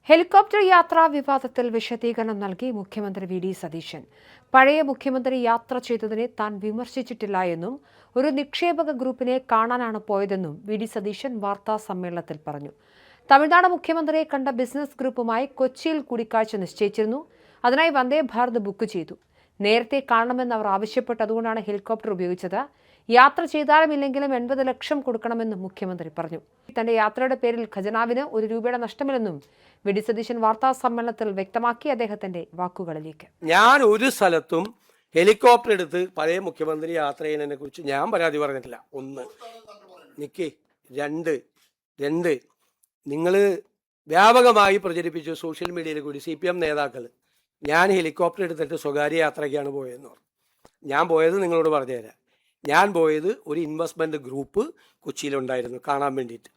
Helicopter യാത്രാ വിവാദത്തിൽ വിശദീകരണം നൽകി മുഖ്യമന്ത്രി വി.ഡി. സതീശൻ. പഴയ മുഖ്യമന്ത്രി യാത്ര ചെയ്തതിനെ താൻ വിമർശിച്ചിട്ടില്ല എന്നും ഒരു നിക്ഷേപക ഗ്രൂപ്പിനെ കാണാനാണ് പോയതെന്നും വി.ഡി. സതീശൻ വാർത്താ സമ്മേളനത്തിൽ പറഞ്ഞു. തമിഴ്നാട് മുഖ്യമന്ത്രിയെ കണ്ട ബിസിനസ് ഗ്രൂപ്പുമായി കൊച്ചിയിൽ കൂടിക്കാഴ്ച നിശ്ചയിച്ചിരുന്നു. അതിനായി വന്ദേ ഭാരത് ബുക്ക് ചെയ്തു. നേരത്തെ കാണണമെന്ന് അവർ ആവശ്യപ്പെട്ടതുകൊണ്ടാണ് ഹെലികോപ്റ്റർ ഉപയോഗിച്ചത്. യാത്ര ചെയ്താലും ഇല്ലെങ്കിലും 80 ലക്ഷം കൊടുക്കണമെന്നും മുഖ്യമന്ത്രി പറഞ്ഞു. തന്റെ യാത്രയുടെ പേരിൽ ഖജനാവിന് ₹1 നഷ്ടമില്ലെന്നും വി.ഡി. സതീശൻ വാർത്താ സമ്മേളനത്തിൽ വ്യക്തമാക്കി. അദ്ദേഹത്തിന്റെ വാക്കുകളിലേക്ക്: ഞാൻ ഒരു സ്ഥലത്തും ഹെലികോപ്റ്റർ എടുത്ത് പഴയ മുഖ്യമന്ത്രി യാത്ര ചെയ്യുന്നതിനെ കുറിച്ച് ഞാൻ പരാതി പറഞ്ഞിട്ടില്ല. ഒന്ന് നിക്ക് രണ്ട് നിങ്ങൾ വ്യാപകമായി പ്രചരിപ്പിച്ചു സോഷ്യൽ മീഡിയയിൽ കൂടി CPM നേതാക്കൾ ഞാൻ ഹെലികോപ്റ്റർ എടുത്തിട്ട് സ്വകാര്യ യാത്രയ്ക്കാണ് പോയതെന്ന് പറഞ്ഞു. ഞാൻ പോയത് നിങ്ങളോട് പറഞ്ഞുതരാം. ഞാൻ പോയത് ഒരു ഇൻവെസ്റ്റ്മെന്റ് ഗ്രൂപ്പ് കൊച്ചിയിലുണ്ടായിരുന്നു കാണാൻ വേണ്ടിയിട്ട്.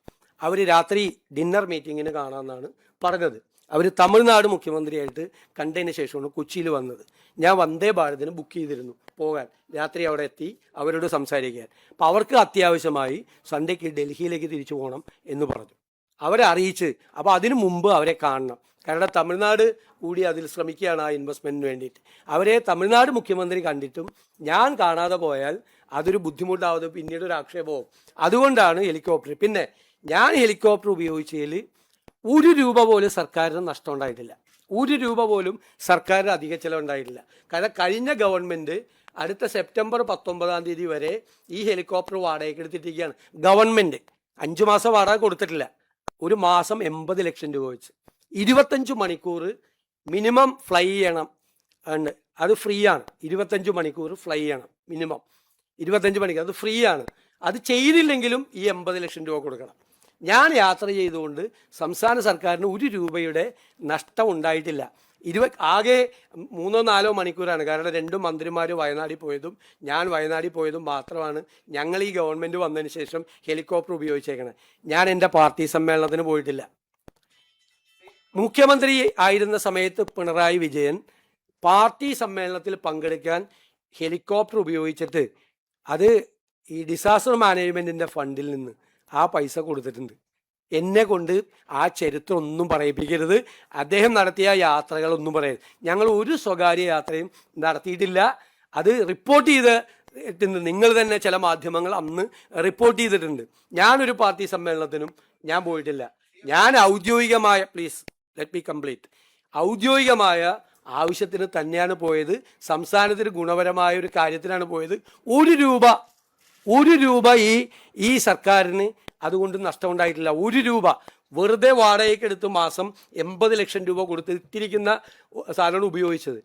അവർ രാത്രി ഡിന്നർ മീറ്റിങ്ങിന് കാണാമെന്നാണ് പറഞ്ഞത്. അവർ തമിഴ്നാട് മുഖ്യമന്ത്രിയായിട്ട് കണ്ടതിന് ശേഷമാണ് കൊച്ചിയിൽ വന്നത്. ഞാൻ വന്ദേ ഭാരതിന് ബുക്ക് ചെയ്തിരുന്നു പോകാൻ. രാത്രി അവിടെ എത്തി അവരോട് സംസാരിക്കാൻ. അപ്പോൾ അവർക്ക് അത്യാവശ്യമായി സൺഡേക്ക് ഡൽഹിയിലേക്ക് തിരിച്ചു പോകണം എന്ന് പറഞ്ഞു. അവരെ അറിയിച്ച് അപ്പോൾ അതിനു മുമ്പ് അവരെ കാണണം. കാരണം തമിഴ്നാട് കൂടി അതിൽ ശ്രമിക്കുകയാണ് ആ ഇൻവെസ്റ്റ്മെൻറ്റിന് വേണ്ടിയിട്ട്. അവരെ തമിഴ്നാട് മുഖ്യമന്ത്രി കണ്ടിട്ടും ഞാൻ കാണാതെ പോയാൽ അതൊരു ബുദ്ധിമുട്ടാവുന്നത്, പിന്നീട് ഒരു ആക്ഷേപവും. അതുകൊണ്ടാണ് ഹെലികോപ്റ്റർ. പിന്നെ ഞാൻ ഹെലികോപ്റ്റർ ഉപയോഗിച്ചതിൽ ₹1 പോലും സർക്കാരിന് നഷ്ടം ഉണ്ടായിട്ടില്ല. ₹1 പോലും സർക്കാരിന് അധിക ചിലവുണ്ടായിട്ടില്ല. കാരണം കഴിഞ്ഞ ഗവൺമെൻറ് അടുത്ത സെപ്റ്റംബർ 19 വരെ ഈ ഹെലികോപ്റ്റർ വാടകയ്ക്ക് എടുത്തിട്ടിരിക്കുകയാണ്. ഗവൺമെൻറ് 5 മാസം വാടക കൊടുത്തിട്ടില്ല. ഒരു മാസം 80 ലക്ഷം രൂപ വെച്ച് 25 മണിക്കൂർ മിനിമം ഫ്ലൈ ചെയ്യണം. അത് ഫ്രീ ആണ്. 25 മണിക്കൂർ ഫ്ലൈ ചെയ്യണം മിനിമം. 25 മണിക്കൂർ അത് ഫ്രീ ആണ്. അത് ചെയ്തില്ലെങ്കിലും ഈ 80 ലക്ഷം രൂപ കൊടുക്കണം. ഞാൻ യാത്ര ചെയ്തുകൊണ്ട് സംസ്ഥാന സർക്കാരിന് ₹1 നഷ്ടം ഉണ്ടായിട്ടില്ല. ആകെ 3-4 മണിക്കൂറാണ്. കാരണം 2 മന്ത്രിമാർ വയനാട്ടിൽ പോയതും ഞാൻ വയനാട്ടിൽ പോയതും മാത്രമാണ് ഞങ്ങൾ ഈ ഗവൺമെൻറ് വന്നതിന് ശേഷം ഹെലികോപ്റ്റർ ഉപയോഗിച്ചേക്കണേ. ഞാൻ എൻ്റെ പാർട്ടി സമ്മേളനത്തിന് പോയിട്ടില്ല. മുഖ്യമന്ത്രി ആയിരുന്ന സമയത്ത് പിണറായി വിജയൻ പാർട്ടി സമ്മേളനത്തിൽ പങ്കെടുക്കാൻ ഹെലികോപ്റ്റർ ഉപയോഗിച്ചിട്ട് അത് ഈ ഡിസാസ്റ്റർ മാനേജ്മെൻറ്റിൻ്റെ ഫണ്ടിൽ നിന്ന് ആ പൈസ കൊടുത്തിട്ടുണ്ട്. എന്നെ കൊണ്ട് ആ ചരിത്രം ഒന്നും പറയിപ്പിക്കരുത്. അദ്ദേഹം നടത്തിയ യാത്രകളൊന്നും പറയരുത്. ഞങ്ങൾ ഒരു സ്വകാര്യ യാത്രയും നടത്തിയിട്ടില്ല. അത് റിപ്പോർട്ട് ചെയ്തിട്ടുണ്ട്. നിങ്ങൾ തന്നെ ചില മാധ്യമങ്ങൾ അന്ന് റിപ്പോർട്ട് ചെയ്തിട്ടുണ്ട്. ഞാനൊരു പാർട്ടി സമ്മേളനത്തിനും ഞാൻ പോയിട്ടില്ല. ഞാൻ ഔദ്യോഗികമായ ഔദ്യോഗികമായ ആവശ്യത്തിന് തന്നെയാണ് പോയത്. സംസ്ഥാനത്തിന് ഗുണപരമായ ഒരു കാര്യത്തിനാണ് പോയത്. ₹1 ഈ സർക്കാരിന് അതുകൊണ്ട് നഷ്ടമുണ്ടായിട്ടില്ല. ₹1 വെറുതെ വാടകയ്ക്ക് എടുത്ത് മാസം 80 ലക്ഷം രൂപ കൊടുത്തിരിക്കുന്ന സാധനമാണ് ഉപയോഗിച്ചത്.